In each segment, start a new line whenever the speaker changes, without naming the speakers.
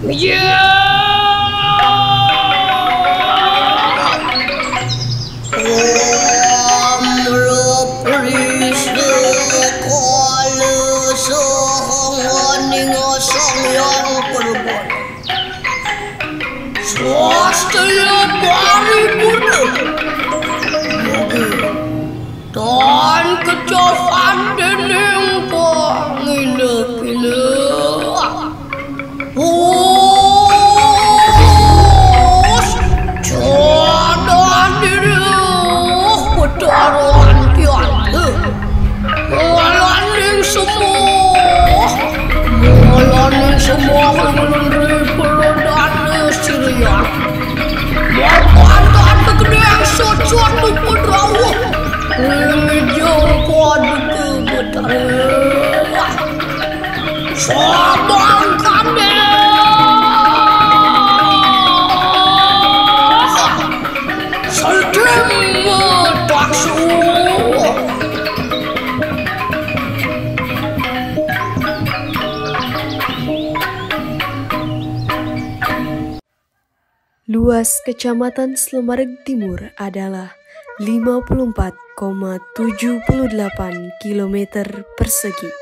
Dan kecohan dening pangile-kile Us jodohan diriuh bedaroan tiada Ngalaning semua Ngeri peledane sirian Bapak gede yang sojot tu pedrawuh Ngejong kuadu ke betara Sabang kami Saltem taksu
Luas Kecamatan Slemareg Timur adalah 54,78 km persegi.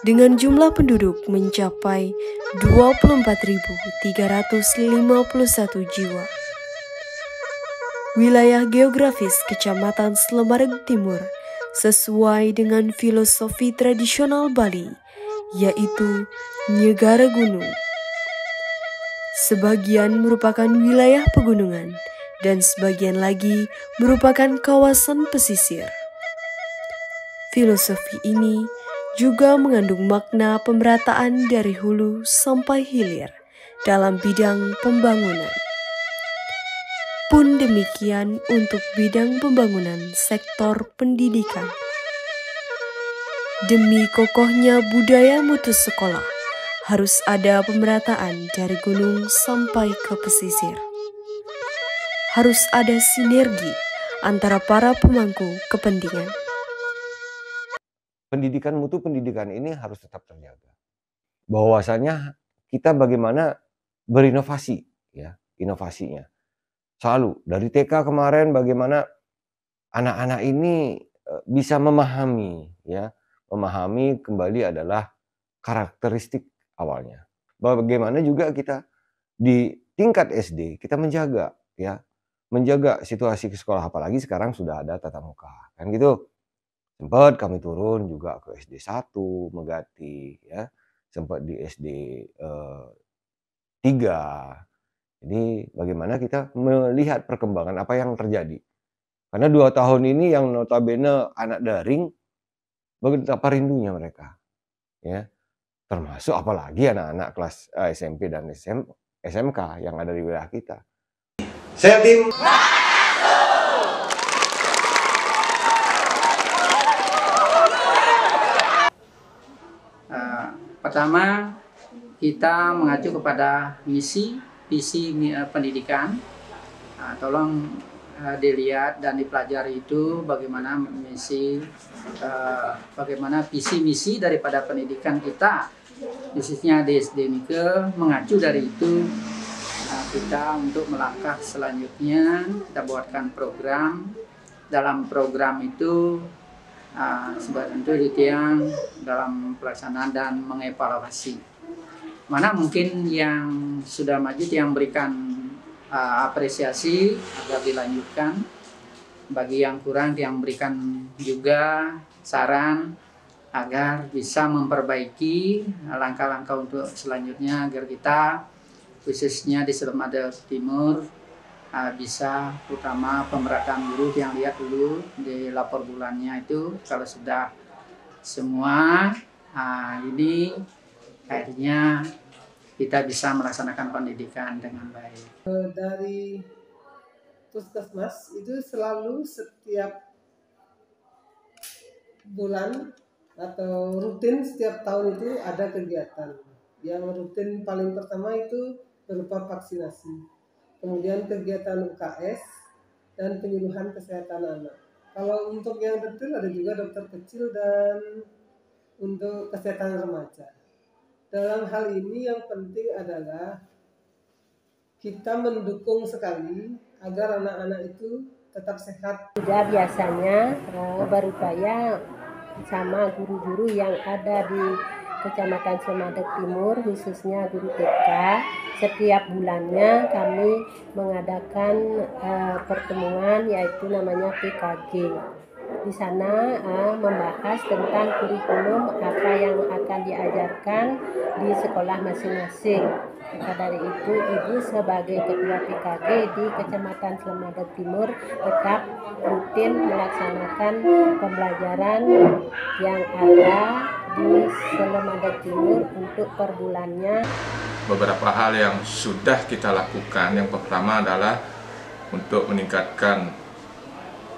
Dengan jumlah penduduk mencapai 24.351 jiwa. Wilayah geografis Kecamatan Slemareg Timur sesuai dengan filosofi tradisional Bali, yaitu Nyegara Gunung. Sebagian merupakan wilayah pegunungan dan sebagian lagi merupakan kawasan pesisir. Filosofi ini juga mengandung makna pemerataan dari hulu sampai hilir dalam bidang pembangunan. Pun demikian untuk bidang pembangunan sektor pendidikan. Demi kokohnya budaya mutu sekolah, harus ada pemerataan dari gunung sampai ke pesisir. Harus ada sinergi antara para pemangku kepentingan.
Pendidikan mutu pendidikan ini harus tetap terjaga. Bahwasanya kita bagaimana berinovasi, ya, inovasinya. Selalu dari TK kemarin bagaimana anak-anak ini bisa memahami, ya, memahami kembali adalah karakteristik awalnya. Bagaimana juga kita di tingkat SD kita menjaga, ya, menjaga situasi ke sekolah, apalagi sekarang sudah ada tatap muka, kan gitu. Sempat kami turun juga ke SD 1 Megati, ya, sempat di SD 3. Jadi bagaimana kita melihat perkembangan apa yang terjadi. Karena 2 tahun ini yang notabene anak daring, betapa rindunya mereka, ya. Termasuk apalagi anak-anak kelas SMP dan SMK yang ada di wilayah kita. Saya tim
pertama kita mengacu kepada visi pendidikan. Tolong dilihat dan dipelajari itu bagaimana bagaimana visi misi daripada pendidikan kita, khususnya di SD Nike. Mengacu dari itu kita untuk melangkah selanjutnya kita buatkan program. Dalam program itu sebenarnya yang dalam pelaksanaan dan mengevaluasi mana mungkin yang sudah maju yang berikan apresiasi agar dilanjutkan, bagi yang kurang yang berikan juga saran agar bisa memperbaiki langkah-langkah untuk selanjutnya agar kita khususnya di Slemareg Timur bisa utama pemerataan guru yang lihat dulu di lapor bulannya itu kalau sudah semua ini akhirnya kita bisa melaksanakan pendidikan dengan baik.
Dari Puskesmas itu selalu setiap bulan atau rutin setiap tahun itu ada kegiatan. Yang rutin paling pertama itu berupa vaksinasi. Kemudian kegiatan UKS dan penyuluhan kesehatan anak. Kalau untuk yang detail ada juga dokter kecil dan untuk kesehatan remaja. Dalam hal ini yang penting adalah kita mendukung sekali agar anak-anak itu tetap sehat.
Sudah biasanya berupaya sama guru-guru yang ada di Kecamatan Slemadeg Timur, khususnya guru TK. Setiap bulannya kami mengadakan pertemuan yaitu namanya PKG. Di sana membahas tentang kurikulum apa yang akan diajarkan di sekolah masing-masing. Maka dari itu, Ibu sebagai Ketua PKG di Kecamatan Slemadeg Timur tetap rutin melaksanakan pembelajaran yang ada di Slemadeg Timur untuk per bulannya.
Beberapa hal yang sudah kita lakukan, yang pertama adalah untuk meningkatkan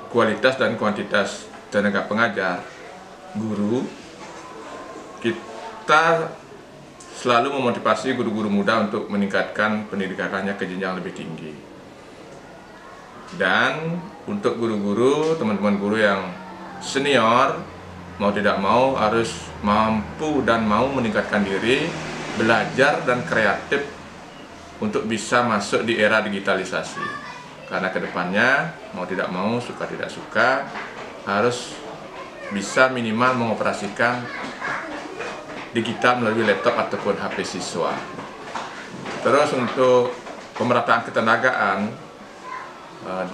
kualitas dan kuantitas tenaga pengajar, guru. Kita selalu memotivasi guru-guru muda untuk meningkatkan pendidikannya ke jenjang lebih tinggi. Dan untuk guru-guru, teman-teman guru yang senior, mau tidak mau harus mampu dan mau meningkatkan diri, belajar dan kreatif untuk bisa masuk di era digitalisasi. Karena kedepannya mau tidak mau, suka tidak suka, harus bisa minimal mengoperasikan digital melalui laptop ataupun HP siswa. Terus untuk pemerataan ketenagaan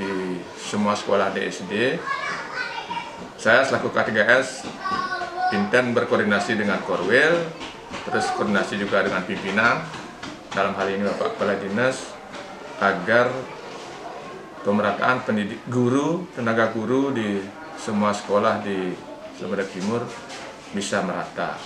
di semua sekolah DSD, saya selaku K3S intens berkoordinasi dengan Korwil, terus koordinasi juga dengan pimpinan, dalam hal ini Bapak Kepala Dinas, agar pemerataan pendidik guru, tenaga guru di semua sekolah di Slemadeg Timur bisa merata.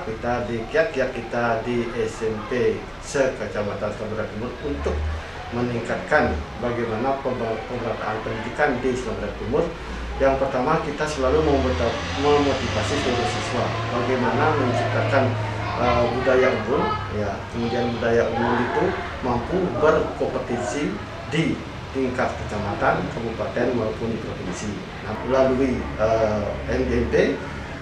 Kita di kiat-kiat kita di SMP se-Kecamatan Slemadeg Timur untuk meningkatkan bagaimana pemerataan pendidikan di Slemadeg Timur. Yang pertama, kita selalu memotivasi seluruh siswa bagaimana menciptakan budaya unggul, ya, kemudian budaya unggul itu mampu berkompetisi di tingkat kecamatan, kabupaten maupun di provinsi. Nah, melalui NGP.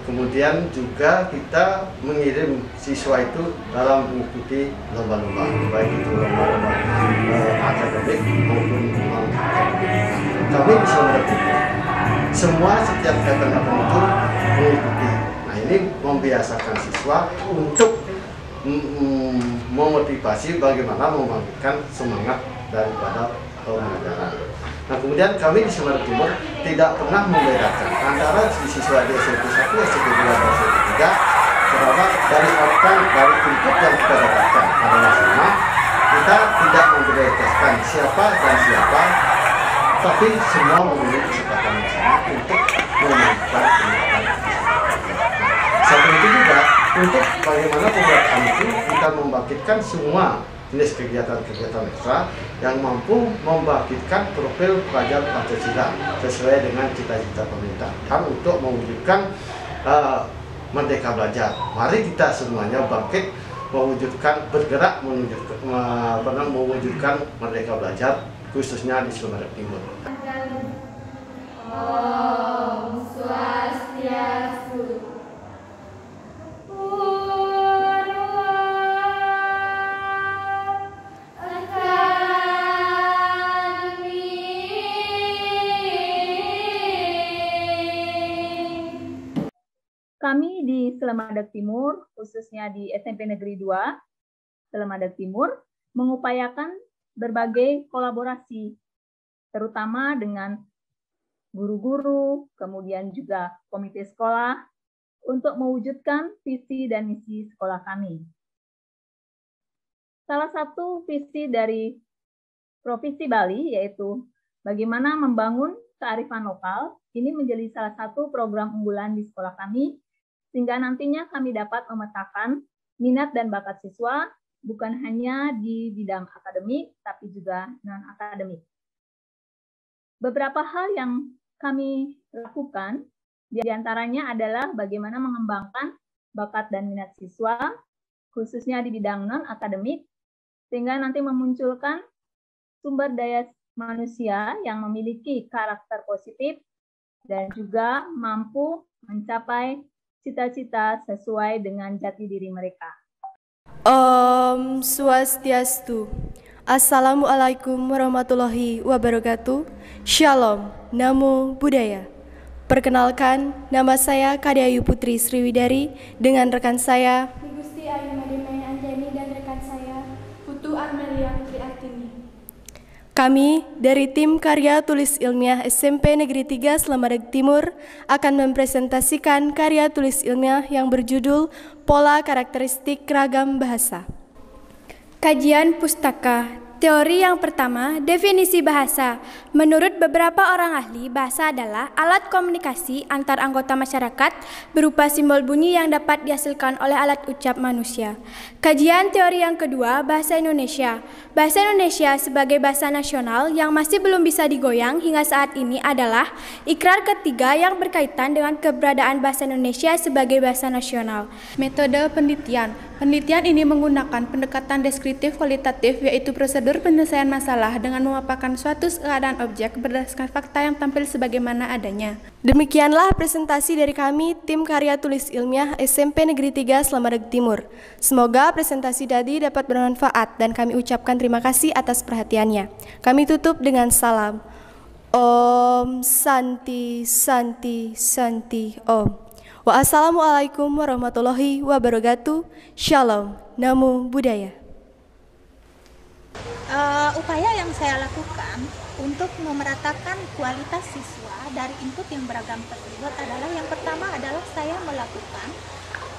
Kemudian juga kita mengirim siswa itu dalam mengikuti lomba-lomba, baik itu lomba-lomba akademik maupun non-akademik. Kami di Slemadeg Timur, semua setiap kegiatan itu mengikuti. Nah, ini membiasakan siswa untuk memotivasi bagaimana membangkitkan semangat daripada pembelajaran. Nah, kemudian kami di Slemadeg Timur tidak pernah membedakan antara siswa di SMP 1, SMP 2, dan SMP 3, karena dari input yang kita dapatkan adalah sama. Kita tidak membedakan siapa dan siapa, tapi semua memiliki kesempatan yang sama untuk melakukan pendidikan. Satu itu juga untuk bagaimana pembelajaran itu kita membangkitkan semua jenis kegiatan-kegiatan ekstra yang mampu membangkitkan profil pelajar Pancasila sesuai dengan cita-cita pemerintah dan untuk mewujudkan merdeka belajar. Mari kita semuanya bangkit mewujudkan, bergerak mewujudkan merdeka belajar khususnya di Slemadeg Timur. Om Swastiastu.
Kami di Selemadeg Timur, khususnya di SMP Negeri 2, Selemadeg Timur, mengupayakan berbagai kolaborasi, terutama dengan guru-guru, kemudian juga komite sekolah, untuk mewujudkan visi dan misi sekolah kami. Salah satu visi dari Provinsi Bali yaitu bagaimana membangun kearifan lokal. Ini menjadi salah satu program unggulan di sekolah kami, sehingga nantinya kami dapat memetakan minat dan bakat siswa bukan hanya di bidang akademik, tapi juga non-akademik. Beberapa hal yang kami lakukan, diantaranya adalah bagaimana mengembangkan bakat dan minat siswa, khususnya di bidang non-akademik, sehingga nanti memunculkan sumber daya manusia yang memiliki karakter positif dan juga mampu mencapai cita-cita sesuai dengan jati diri mereka.
Om Swastiastu. Assalamualaikum warahmatullahi wabarakatuh. Shalom, Namo Buddhaya. Perkenalkan, nama saya Kadyayu Putri Sriwidari dengan rekan saya
Gusti Ayu Mademain Anjani dan rekan saya Putu Armelia Putri Artini.
Kami dari tim karya tulis ilmiah SMP Negeri 3 Selemadeg Timur akan mempresentasikan karya tulis ilmiah yang berjudul Pola Karakteristik Ragam Bahasa.
Kajian pustaka. Teori yang pertama, definisi bahasa. Menurut beberapa orang ahli, bahasa adalah alat komunikasi antar anggota masyarakat berupa simbol bunyi yang dapat dihasilkan oleh alat ucap manusia. Kajian teori yang kedua, bahasa Indonesia. Bahasa Indonesia sebagai bahasa nasional yang masih belum bisa digoyang hingga saat ini adalah ikrar ketiga yang berkaitan dengan keberadaan bahasa Indonesia sebagai bahasa nasional.
Metode penelitian. Penelitian ini menggunakan pendekatan deskriptif kualitatif, yaitu prosedur penyelesaian masalah dengan memaparkan suatu keadaan objek berdasarkan fakta yang tampil sebagaimana adanya.
Demikianlah presentasi dari kami, tim karya tulis ilmiah SMP Negeri 3 Selemadeg Timur. Semoga presentasi tadi dapat bermanfaat dan kami ucapkan terima kasih atas perhatiannya. Kami tutup dengan salam. Om Santi Santi Santi Om. Wassalamualaikum warahmatullahi wabarakatuh. Shalom, Namo Buddhaya.
Upaya yang saya lakukan untuk memeratakan kualitas siswa dari input yang beragam tersebut adalah yang pertama adalah saya melakukan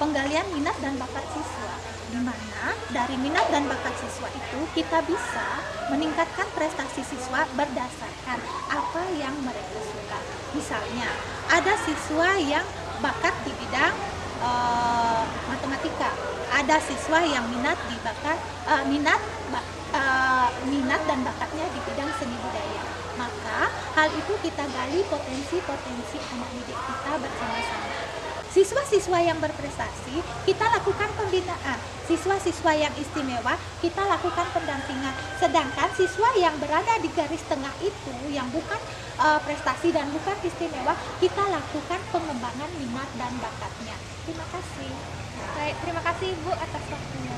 penggalian minat dan bakat siswa, di mana dari minat dan bakat siswa itu kita bisa meningkatkan prestasi siswa berdasarkan apa yang mereka suka. Misalnya, ada siswa yang bakat di bidang matematika, ada siswa yang minat dan bakatnya di bidang seni budaya. Maka hal itu kita gali potensi-potensi anak didik kita bersama-sama. Siswa-siswa yang berprestasi, kita lakukan pembinaan. Siswa-siswa yang istimewa, kita lakukan pendampingan. Sedangkan siswa yang berada di garis tengah itu, yang bukan prestasi dan bukan istimewa, kita lakukan pengembangan minat dan bakatnya. Terima kasih. Baik, terima kasih Ibu atas waktunya.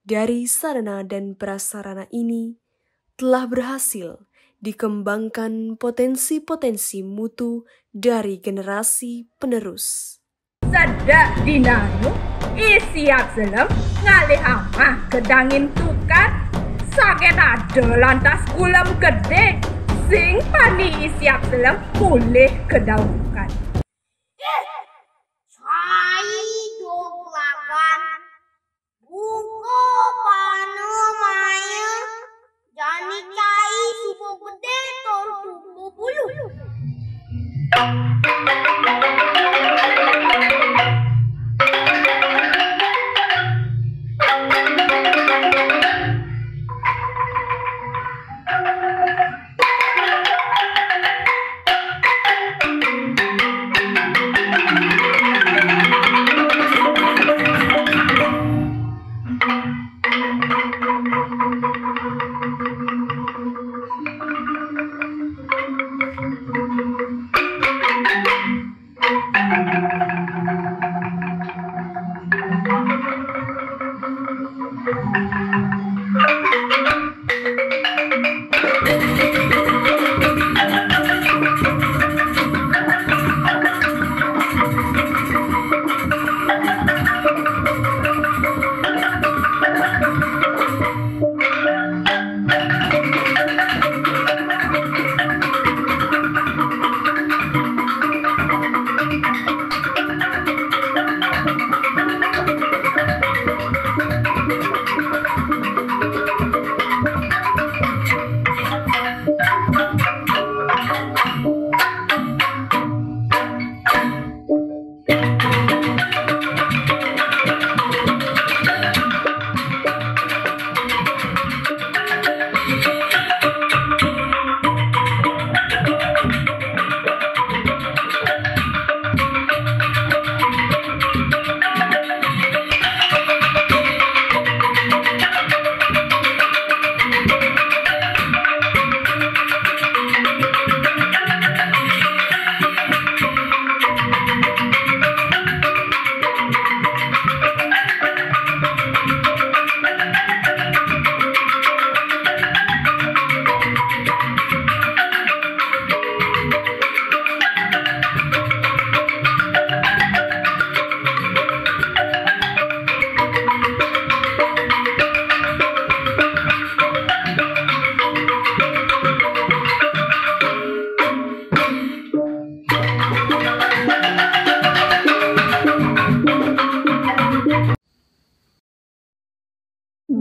Dari sarana dan prasarana ini telah berhasil dikembangkan potensi-potensi mutu dari generasi penerus.
Sadak dinanu isiap selem ngalih amah kedangin tukar sakit ada lantas ulam gede sing pani isiap selem boleh kedaukan.
Sai doklakan buko panu maya jani cai subo gede tor tubuh bulu.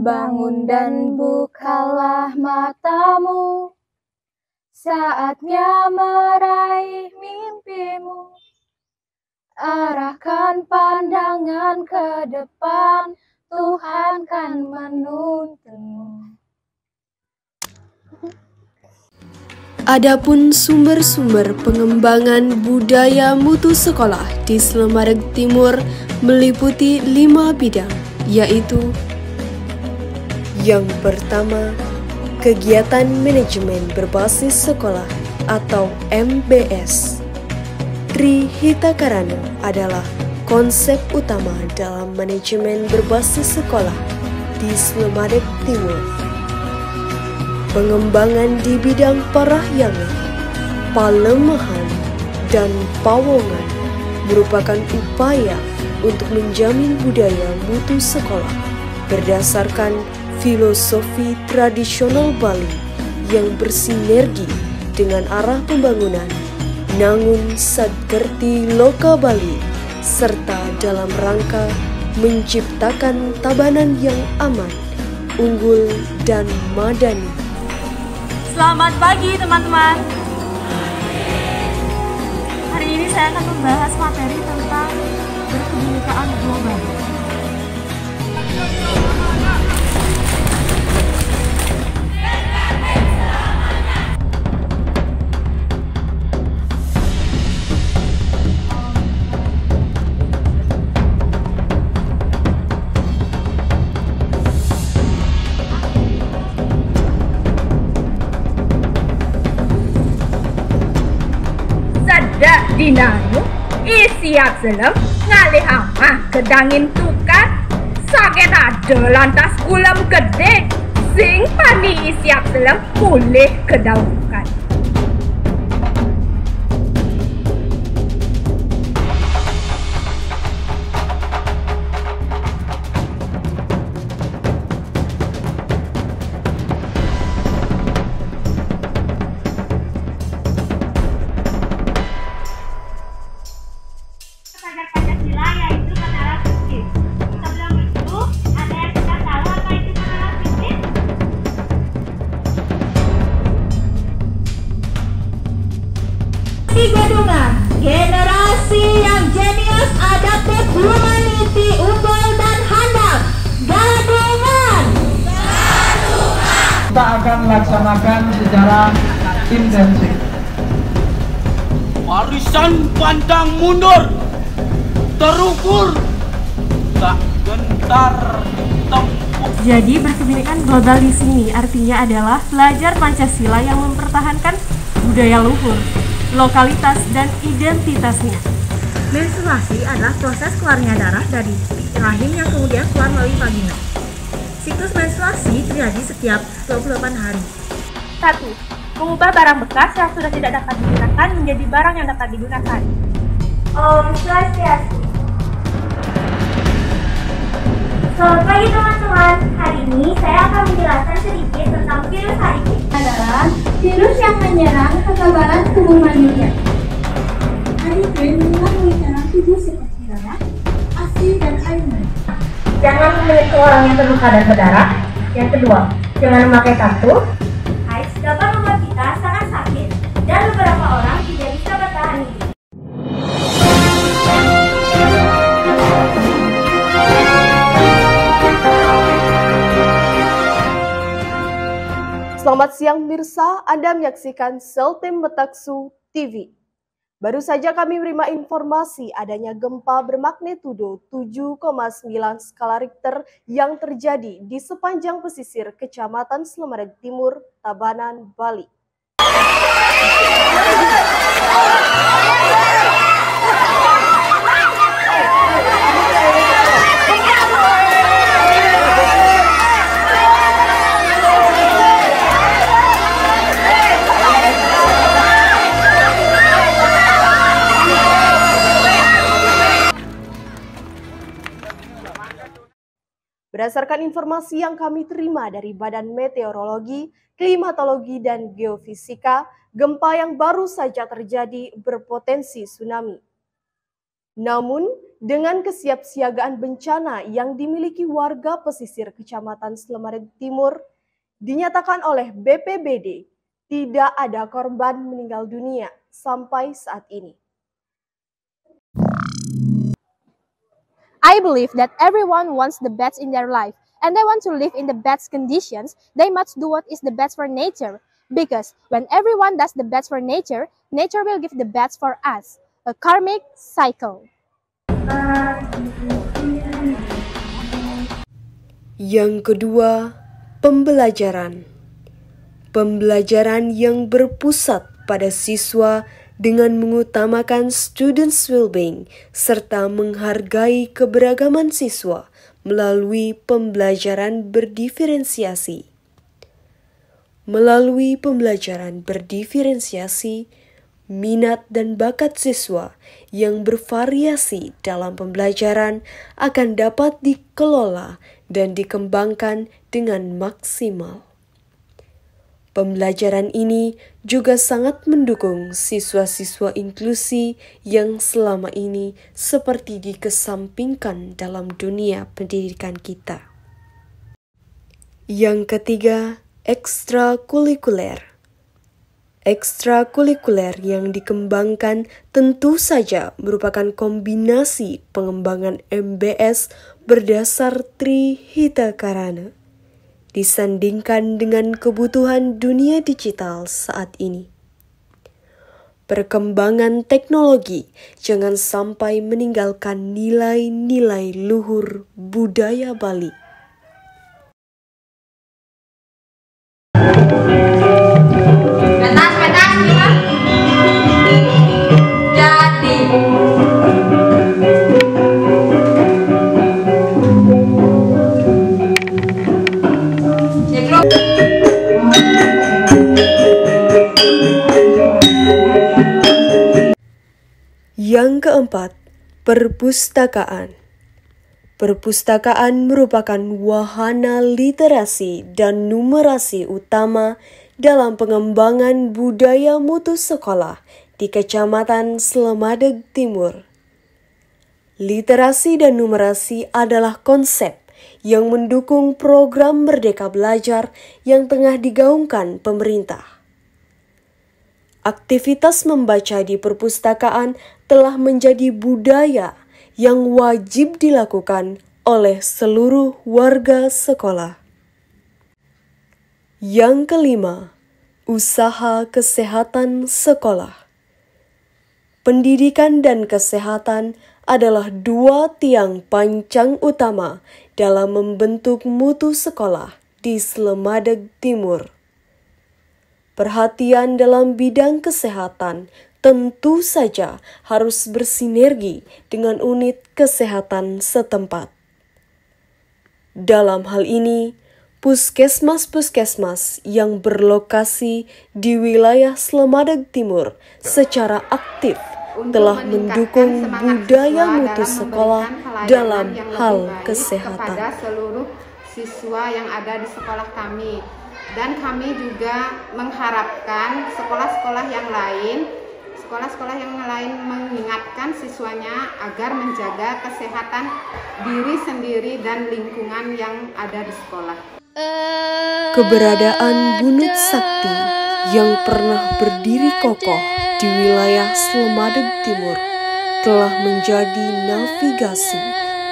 Bangun dan bukalah matamu, saatnya meraih mimpimu. Arahkan pandangan ke depan, Tuhan kan menuntunmu.
Adapun sumber-sumber pengembangan budaya mutu sekolah di Slemadeg Timur meliputi 5 bidang, yaitu yang pertama, kegiatan manajemen berbasis sekolah atau MBS. Trihita Karana adalah konsep utama dalam manajemen berbasis sekolah di Slemadeg Timur. Pengembangan di bidang parahyangan, palemahan, dan pawongan merupakan upaya untuk menjamin budaya mutu sekolah berdasarkan filosofi tradisional Bali yang bersinergi dengan arah pembangunan Nangun Sadkerti Loka Bali serta dalam rangka menciptakan tabanan yang aman, unggul, dan madani.
Selamat pagi teman-teman. Hari ini saya akan membahas materi tentang berkebinekaan global.
Dak dinanu isiap selem ngalih amah kedangin tukar sakit ada lantas ulam gede sing pani isiap selem mulih kedaukan.
Gadungan, generasi yang jenius, adaptif, humanity, unggul dan handal. Gadungan.
Kita akan laksanakan secara intensif.
Warisan pantang mundur, terukur, tak gentar tempuk.
Jadi berkebinekaan global di sini artinya adalah belajar Pancasila yang mempertahankan budaya luhur, lokalitas, dan identitasnya.
Menstruasi adalah proses keluarnya darah dari rahim yang kemudian keluar melalui vagina. Siklus menstruasi terjadi setiap 28 hari.
1. Mengubah barang bekas yang sudah tidak dapat digunakan menjadi barang yang dapat digunakan.
Om Swastiastu. Selamat pagi teman-teman. Hari ini saya akan menjelaskan sedikit tentang virus HIV. Adalah virus yang menyerang kekebalan tubuh manusia. HIV menyerang lingkaran tubuh seperti darah, ASI, dan air mata. Jangan menyentuh orang yang terluka dan berdarah. Yang kedua, jangan memakai tattoo. AIDS dapat membuat kita sangat sakit dan beberapa orang tidak bisa bertahan hidup.
Selamat siang Mirsa, Anda menyaksikan Seltim Metaksu TV. Baru saja kami menerima informasi adanya gempa bermagnitudo 7,9 skala Richter yang terjadi di sepanjang pesisir Kecamatan Slemadeg Timur, Tabanan, Bali. Berdasarkan informasi yang kami terima dari Badan Meteorologi, Klimatologi, dan Geofisika, gempa yang baru saja terjadi berpotensi tsunami. Namun,
dengan kesiapsiagaan bencana yang dimiliki warga pesisir Kecamatan Slemadeg Timur, dinyatakan oleh BPBD tidak ada korban meninggal dunia sampai saat ini.
I believe that everyone wants the best in their life and they want to live in the best conditions. They must do what is the best for nature, because when everyone does the best for nature, nature will give the best for us. A karmic cycle.
Yang kedua, pembelajaran. Pembelajaran yang berpusat pada siswa dengan mengutamakan students' well-being serta menghargai keberagaman siswa melalui pembelajaran berdiferensiasi. Melalui pembelajaran berdiferensiasi, minat dan bakat siswa yang bervariasi dalam pembelajaran akan dapat dikelola dan dikembangkan dengan maksimal. Pembelajaran ini juga sangat mendukung siswa-siswa inklusi yang selama ini seperti dikesampingkan dalam dunia pendidikan kita. Yang ketiga, ekstrakurikuler. Ekstrakurikuler yang dikembangkan tentu saja merupakan kombinasi pengembangan MBS berdasar Trihita Karana, disandingkan dengan kebutuhan dunia digital saat ini. Perkembangan teknologi jangan sampai meninggalkan nilai-nilai luhur budaya Bali. Yang keempat, perpustakaan. Perpustakaan merupakan wahana literasi dan numerasi utama dalam pengembangan budaya mutu sekolah di Kecamatan Slemadeg Timur. Literasi dan numerasi adalah konsep yang mendukung program Merdeka Belajar yang tengah digaungkan pemerintah. Aktivitas membaca di perpustakaan telah menjadi budaya yang wajib dilakukan oleh seluruh warga sekolah. Yang kelima, usaha kesehatan sekolah. Pendidikan dan kesehatan adalah dua tiang pancang utama dalam membentuk mutu sekolah di Slemadeg Timur. Perhatian dalam bidang kesehatan tentu saja harus bersinergi dengan unit kesehatan setempat. Dalam hal ini, puskesmas-puskesmas yang berlokasi di wilayah Slemadeg Timur secara aktif telah mendukung budaya mutu sekolah dalam hal kesehatan.
Kepada seluruh siswa yang ada di sekolah kami. Dan kami juga mengharapkan sekolah-sekolah yang lain mengingatkan siswanya agar menjaga kesehatan diri sendiri dan lingkungan yang ada di sekolah.
Keberadaan Bunut Sakti yang pernah berdiri kokoh di wilayah Slemadeg Timur telah menjadi navigasi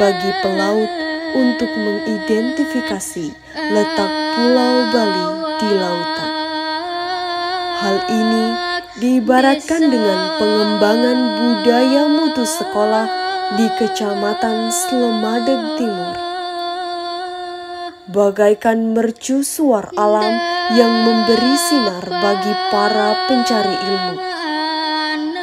bagi pelaut untuk mengidentifikasi letak Pulau Bali di lautan. Hal ini diibaratkan dengan pengembangan budaya mutu sekolah di Kecamatan Slemadeg Timur. Bagaikan mercusuar alam yang memberi sinar bagi para pencari ilmu.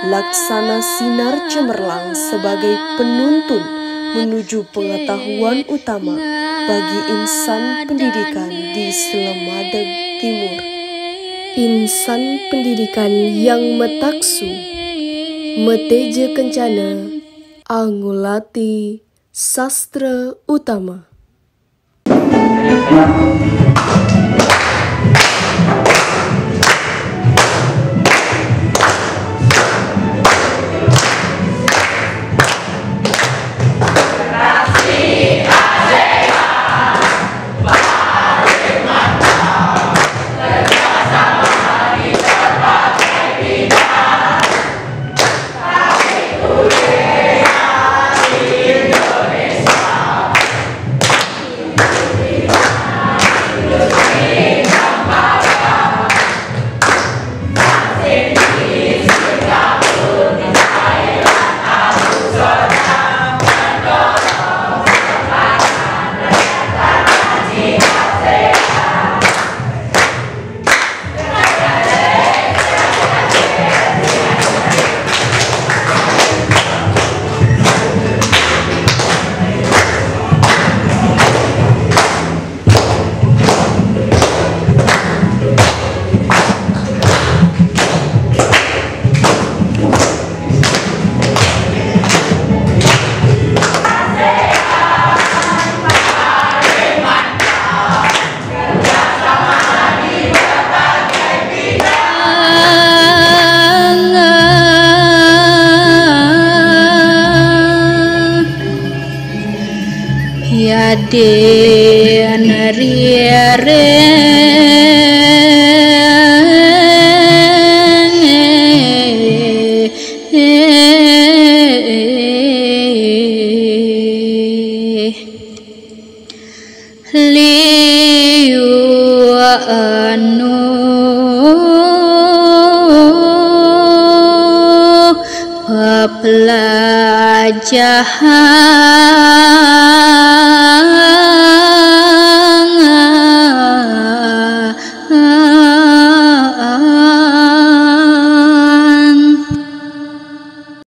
Laksana sinar cemerlang sebagai penuntun menuju pengetahuan utama bagi insan pendidikan di Slemadeg Timur. Insan pendidikan yang metaksu, meteje kencana, angulati, sastra utama.
den liu anu pelajahan